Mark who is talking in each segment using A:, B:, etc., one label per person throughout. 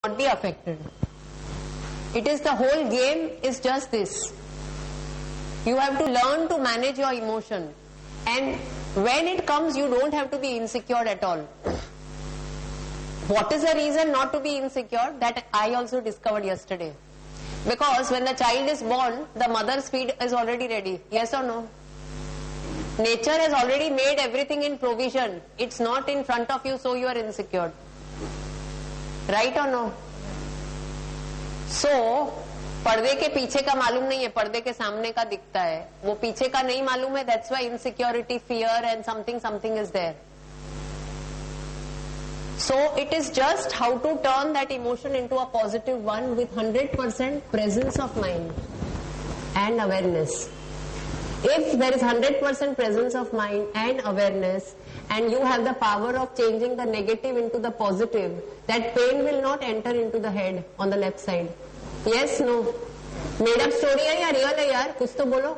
A: not be affected. It is the whole game is just this. You have to learn to manage your emotion, and when it comes you don't have to be insecure at all. What is the reason not to be insecure? That I also discovered yesterday. Because when the child is born, the mother's feed is already ready. Yes or no? Nature has already made everything in provision. It's not in front of you, so you are insecure. Right or no? So, पर्दे के पीछे का मालूम नहीं है, पर्दे के सामने का दिखता है. वो पीछे का नहीं मालूम है. That's why insecurity, fear and something is there. So it is just how to turn that emotion into a positive one with 100% presence of mind and awareness. If there is 100% presence of mind and awareness, and you have the power of changing the negative into the positive, that pain will not enter into the head on the left side. Yes, no? Made up story है या real है यार? कुछ तो बोलो.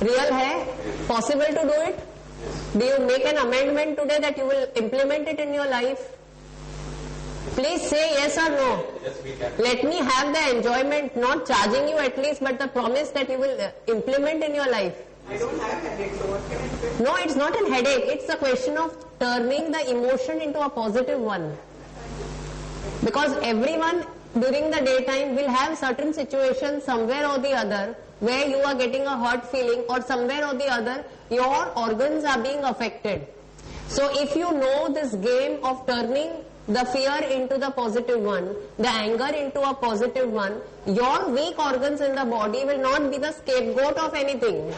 A: Real है? Possible to do it? Do you make an amendment today that you will implement it in your life? Please say yes or no.
B: Yes, we can.
A: Let me have the enjoyment, not charging you at least, but the promise that you will implement in your life.
C: I don't have headache, so what can I say?
A: No, it's not a headache. It's a question of turning the emotion into a positive one. Because everyone during the daytime will have certain situations somewhere or the other where you are getting a hurt feeling, or somewhere or the other your organs are being affected. So if you know this game of turning the fear into the positive one, the anger into a positive one, your weak organs in the body will not be the scapegoat of anything.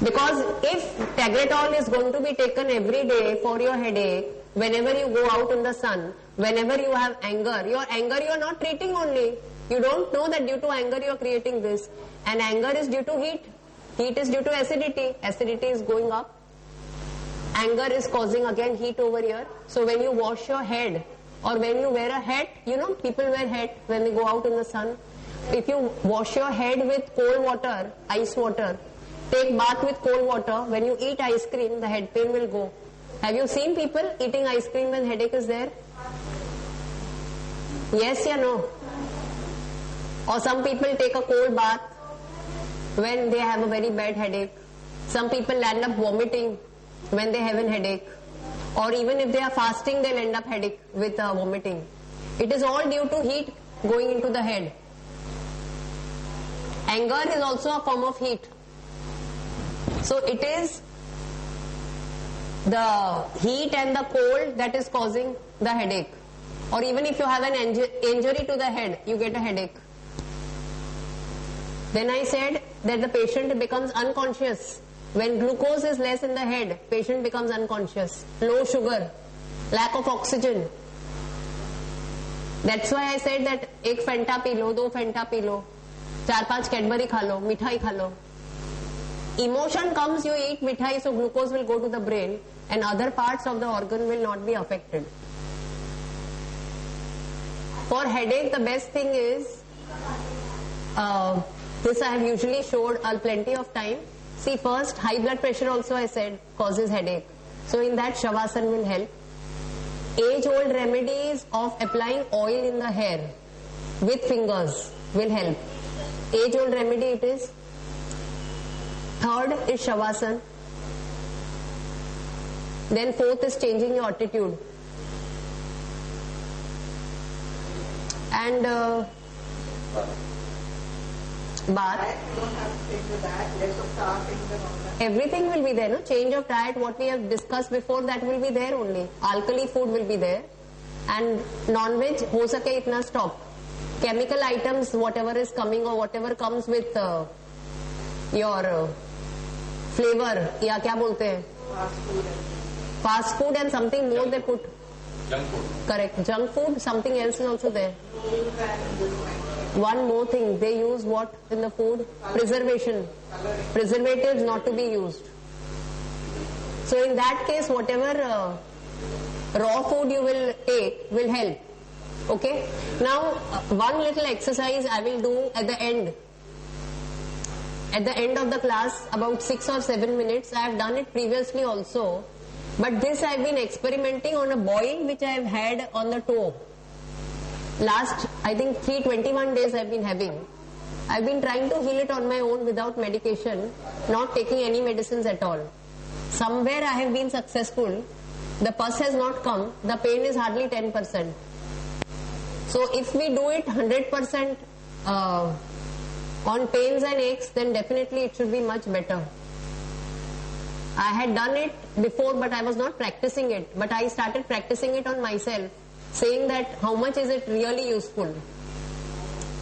A: Because if Tegretol is going to be taken every day for your headache, whenever you go out in the sun, whenever you have anger, your anger you are not treating only. You don't know that due to anger you are creating this. And anger is due to heat. Heat is due to acidity. Acidity is going up. Anger is causing again heat over here. So when you wash your head, or when you wear a hat, you know people wear hat when they go out in the sun. If you wash your head with cold water, ice water, take bath with cold water, when you eat ice cream, the head pain will go. Have you seen people eating ice cream when headache is there? Yes or no? Or some people take a cold bath when they have a very bad headache. Some people end up vomiting when they have a headache. Or even if they are fasting, they'll end up headache with vomiting. It is all due to heat going into the head. Anger is also a form of heat. So it is the heat and the cold that is causing the headache. Or even if you have an injury to the head, you get a headache. Then I said that the patient becomes unconscious. When glucose is less in the head, patient becomes unconscious. Low sugar, lack of oxygen. That's why I said that एक फेंटा P low, दो फेंटा P low, 4-5 Cadbury खा लो, मिठाई खा लो. Emotion comes, you eat mithai, so glucose will go to the brain and other parts of the organ will not be affected. For headache, the best thing is, this I have usually showed plenty of time. See, first, high blood pressure also I said causes headache. So in that Shavasana will help. Age-old remedies of applying oil in the hair with fingers will help. Age-old remedy it is. Third is Shavasana. Then fourth is changing your attitude. And bath. Everything will be there, no? Change of diet, what we have discussed before, that will be there only. Alkali food will be there. And non-veg, ho sake itna stop. Chemical items, whatever is coming or whatever comes with your flavor, या क्या बोलते हैं? Fast food and something more they put.
B: Junk food.
A: Correct. Junk food, something else is also there. One more thing, they use what in the food? Preservation. Preservatives not to be used. So in that case, whatever raw food you will take will help. Okay? Now, one little exercise I will do at the end. At the end of the class, about 6 or 7 minutes. I have done it previously also. But this I have been experimenting on a boil which I have had on the toe. Last, I think 321 days I've been having. I've been trying to heal it on my own without medication, not taking any medicines at all. Somewhere I have been successful. The pus has not come. The pain is hardly 10%. So if we do it 100% on pains and aches, then definitely it should be much better. I had done it before, but I was not practicing it. But I started practicing it on myself, saying that how much is it really useful.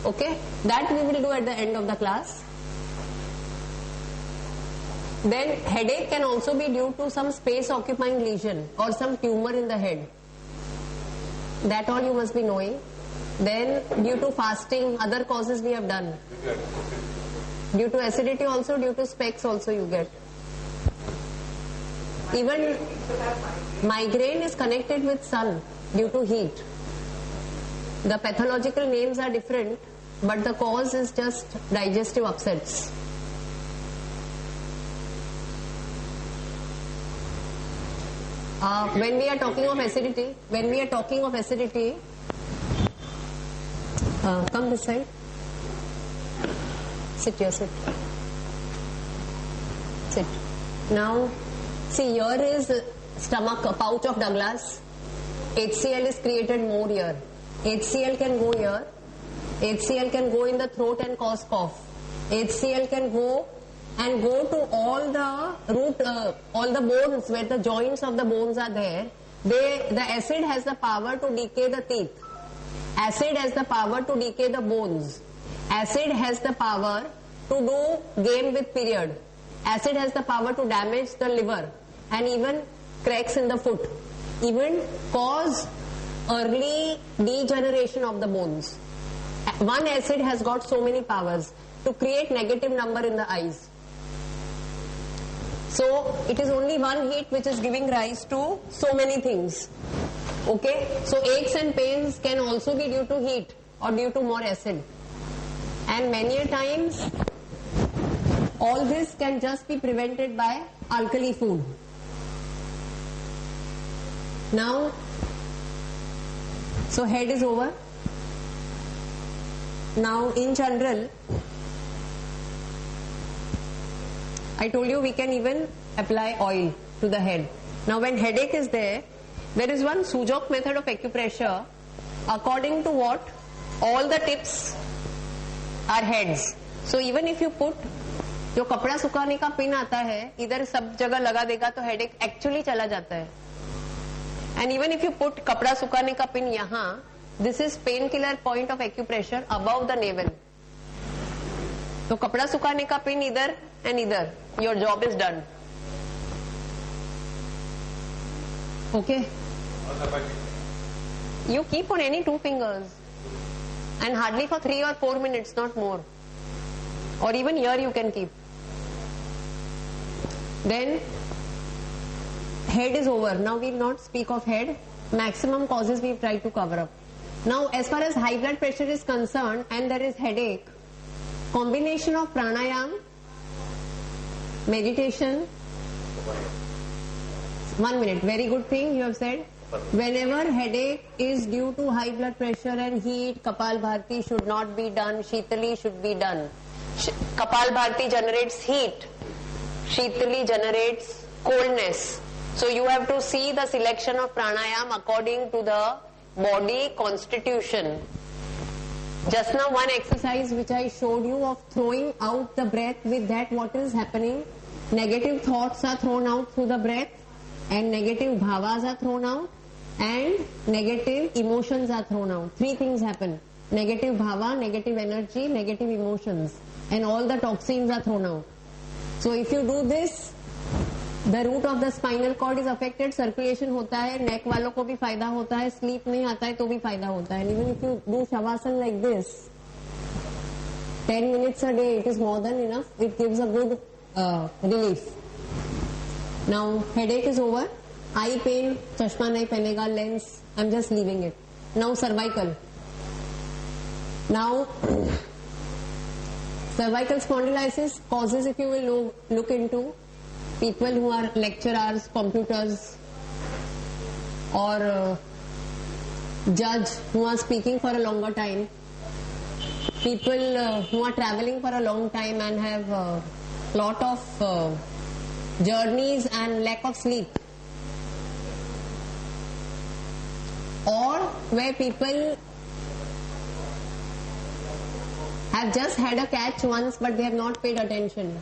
A: Okay, that we will do at the end of the class. Then headache can also be due to some space occupying lesion or some tumor in the head. That all you must be knowing. Then due to fasting, other causes we have done. Due to acidity also, due to specs also you get. Even migraine is connected with sun due to heat. The pathological names are different, but the cause is just digestive upsets. When we are talking of acidity, come this side. Sit here, sit. Sit. Now, see, here is stomach, a pouch of Douglas. HCl is created more here. HCl can go here. HCl can go in the throat and cause cough. HCl can go to all the root, all the bones where the joints of the bones are there. The acid has the power to decay the teeth. Acid has the power to decay the bones. Acid has the power to do game with period. Acid has the power to damage the liver and even cracks in the foot. Even cause early degeneration of the bones. One acid has got so many powers to create negative number in the eyes. So it is only one heat which is giving rise to so many things. Okay, so aches and pains can also be due to heat or due to more acid. And many a times all this can just be prevented by alkali food. Now, so head is over. Now in general, I told you we can even apply oil to the head. Now when headache is there is one Sujok method of acupressure according to what all the tips are heads. So even if you put जो कपड़ा सुखाने का pin आता है इधर सब जगह लगा देगा तो हेडेक एक्चुअली चला जाता है. And even if you put कपड़ा सुखाने का पिन यहाँ, this is painkiller point of acupressure above the navel. तो कपड़ा सुखाने का पिन इधर and इधर, your job is done. Okay. You keep on any 2 fingers and hardly for 3 or 4 minutes, not more. Or even here you can keep. Then head is over. Now we will not speak of head. Maximum causes we try to cover up. Now as far as high blood pressure is concerned and there is headache, combination of pranayam, meditation. 1 minute, very good thing you have said. Whenever headache is due to high blood pressure and heat, Kapalbhati should not be done, Shitali should be done. Kapalbhati generates heat, Shitali generates coldness. So you have to see the selection of pranayam according to the body constitution. Just now one exercise which I showed you of throwing out the breath, with that what is happening? Negative thoughts are thrown out through the breath and negative bhavas are thrown out and negative emotions are thrown out. 3 things happen. Negative bhava, negative energy, negative emotions, and all the toxins are thrown out. So if you do this, the root of the spinal cord is affected, circulation होता है, neck वालों को भी फायदा होता है, sleep नहीं आता है तो भी फायदा होता है. And even if you do shavasana like this, 10 minutes a day, it is more than enough. It gives a good relief. Now headache is over. Eye pain, chashma nahi pehनेगा, lens, I'm just leaving it. Now cervical. Now cervical spondylitis causes, if you will look into, people who are lecturers, computers, or judge who are speaking for a longer time, people who are traveling for a long time and have a lot of journeys and lack of sleep, or where people have just had a catch once but they have not paid attention.